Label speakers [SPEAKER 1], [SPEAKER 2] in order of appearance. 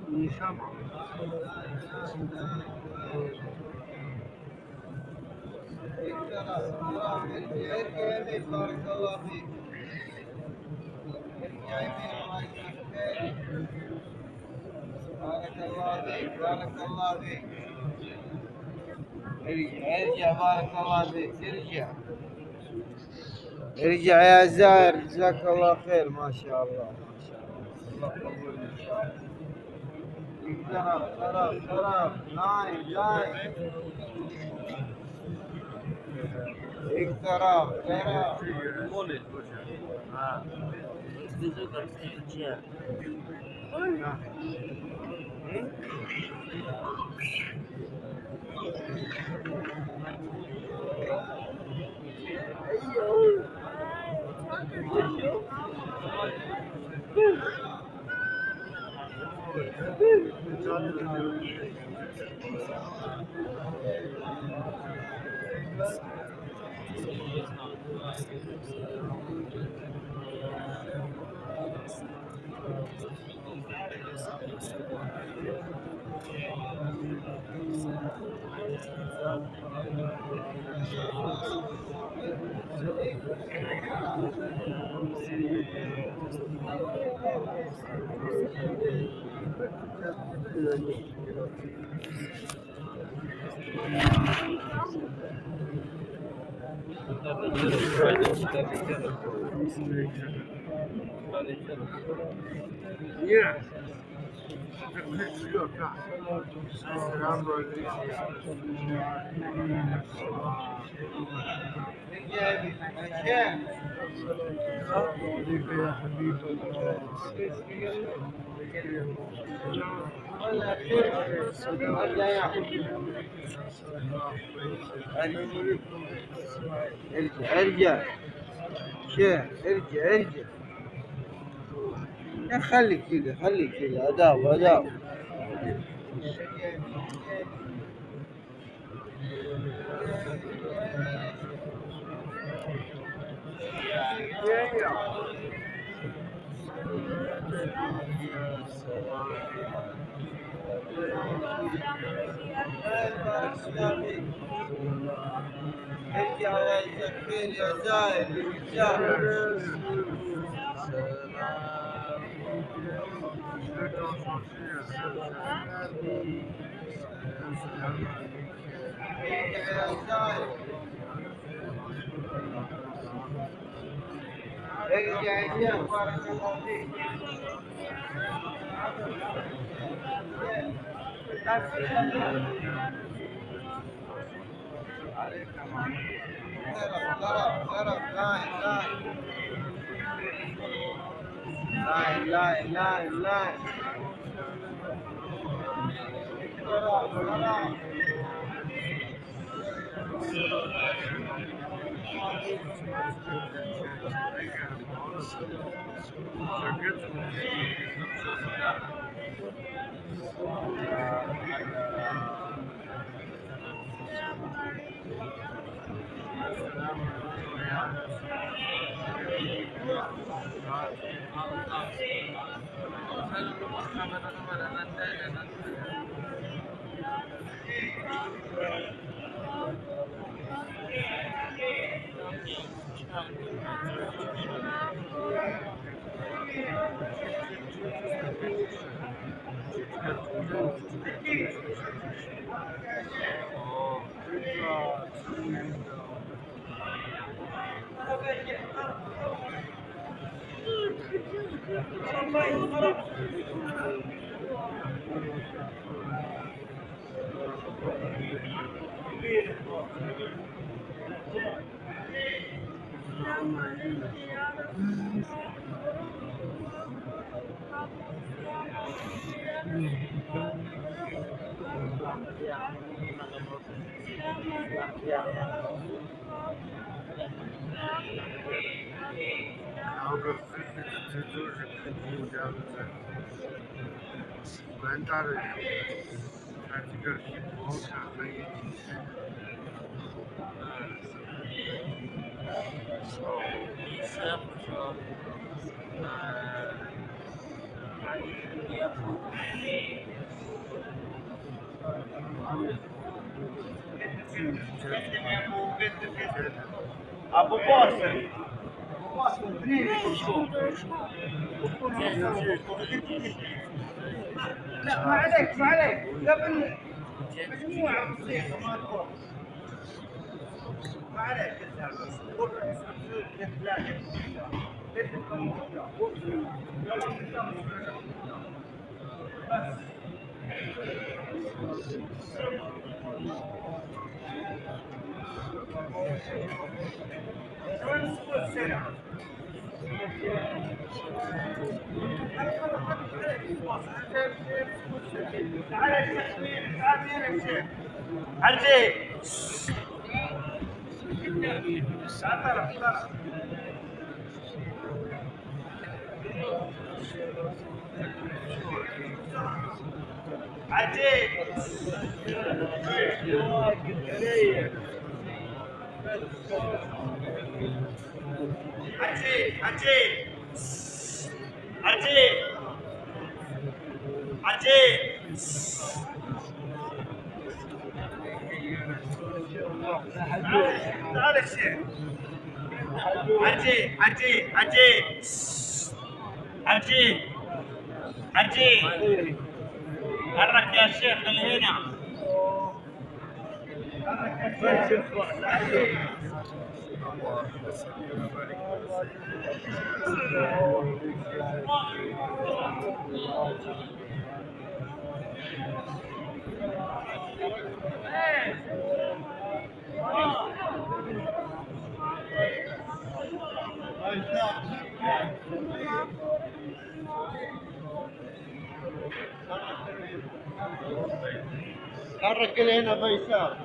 [SPEAKER 1] 你上吗？بارك الله فيك. بارك الله فيك. بارك الله فيك. ارجع ارجع بارك الله فيك ارجع. ارجع يا زاهر جزاك الله خير ما شاء الله ما شاء الله. الله قبول ان شاء الله. طرف لاين لاين. اقترب طرف.
[SPEAKER 2] Молит. А. Снизу как снизу.
[SPEAKER 1] Yeah. السلام عليكم يا حبيب الله. ارجع ارجع شيخ ارجع ارجع. يا خليك كذا خليك كذا اداب اداب. ارجع يا زكير يا زايد ارجع. ارجع يا شيخ بارك الله فيك. ضرب لاين ضرب.蛮大的，它这个毛产可以。ابو باسل منين لا ما عليك ما عليك قبل مجموعه بسيطه ما تروح ما عليك عرجي عجيب عجيب عجيب عجيب عجيب تعال الشيخ عجيب عجيب عجيب عجيب عجيب حرك يا شيخ اللي هنا حرك اللي هنا فيصل